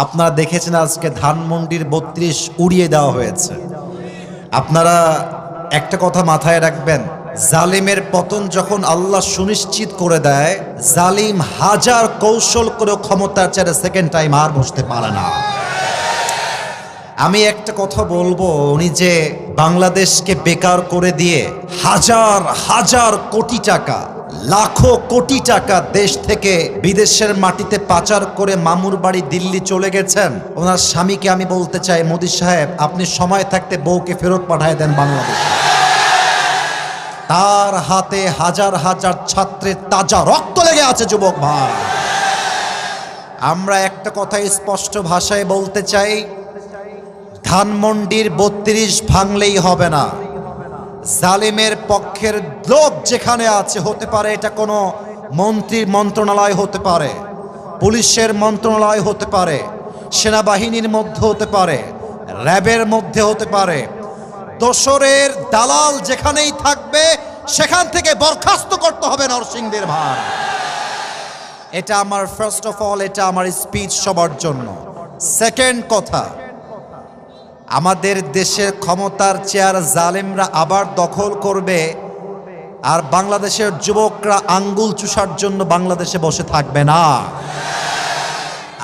আপনারা দেখেছেন আজকে ধানমন্ডির ৩২ উড়িয়ে দেওয়া হয়েছে। আপনারা একটা কথা মাথায় রাখবেন, জালিমের পতন যখন আল্লাহ সুনিশ্চিত করে দেয়, জালিম হাজার কৌশল করে ক্ষমতার চেয়ারে সেকেন্ড টাইম আর বসতে পারে না। আমি একটা কথা বলবো, উনি যে বাংলাদেশকে বেকার করে দিয়ে হাজার হাজার কোটি টাকা, লাখো কোটি টাকা দেশ থেকে বিদেশের মাটিতে পাচার করে মামুর বাড়ি দিল্লি চলে গেছেন, ওনার স্বামীকে আমি বলতে চাই, মোদি সাহেব আপনি সময় থাকতে বউকে ফেরত পাঠায় দেন বাংলাদেশে। তার হাতে হাজার হাজার ছাত্রের তাজা রক্ত লেগে আছে যুবক ভাই। আমরা একটা কথা স্পষ্ট ভাষায় বলতে চাই, ধানমন্ডির ৩২ ভাঙলেই হবে না। জালিমের পক্ষের লোক যেখানে আছে, হতে পারে এটা কোনো মন্ত্রীর মন্ত্রণালয় হতে পারে, পুলিশের মন্ত্রণালয় হতে পারে, সেনাবাহিনীর মধ্যে হতে পারে, র্যাবের মধ্যে হতে পারে, দোসরের দালাল যেখানেই থাকবে সেখান থেকে বরখাস্ত করতে হবে নরসিংদীর ভাই। এটা আমার ফার্স্ট অফ অল, এটা আমার স্পিচ সবার জন্য। সেকেন্ড কথা, আমাদের দেশের ক্ষমতার চেয়ার জালেমরা আবার দখল করবে, আর বাংলাদেশের যুবকরা আঙ্গুল চুষার জন্য বাংলাদেশে বসে থাকবে না।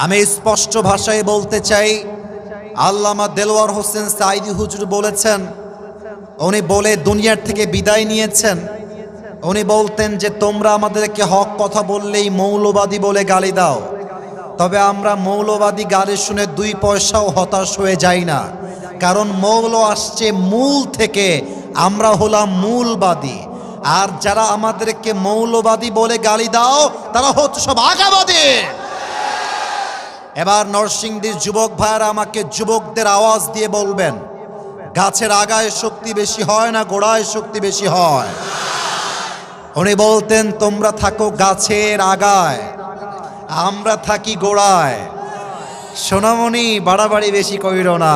আমি স্পষ্ট ভাষায় বলতে চাই, আল্লামা দেলোয়ার হোসেন সাঈদী হুজুর বলেছেন, উনি বলে দুনিয়ার থেকে বিদায় নিয়েছেন, উনি বলতেন যে তোমরা আমাদেরকে হক কথা বললেই মৌলবাদী বলে গালি দাও, তবে আমরা মৌলবাদী গালি শুনে 2 পয়সাও হতাশ হয়ে যাই না, কারণ মৌল আসছে মূল থেকে, আমরা হলাম মূলবাদী। আর যারা আমাদেরকে মৌলবাদী বলে গালি দাও তারা হচ্ছে সব আগাবাদী। এবার নরসিংদীর যুবক ভাইয়েরা আমাকে যুবকদের আওয়াজ দিয়ে বলবেন, গাছের আগায় শক্তি বেশি হয় না গোড়ায় শক্তি বেশি হয়? উনি বলতেন তোমরা থাকো গাছের আগায়, আমরা থাকি গোড়ায়। সোনামণি বাড়াবাড়ি বেশি কইরো না।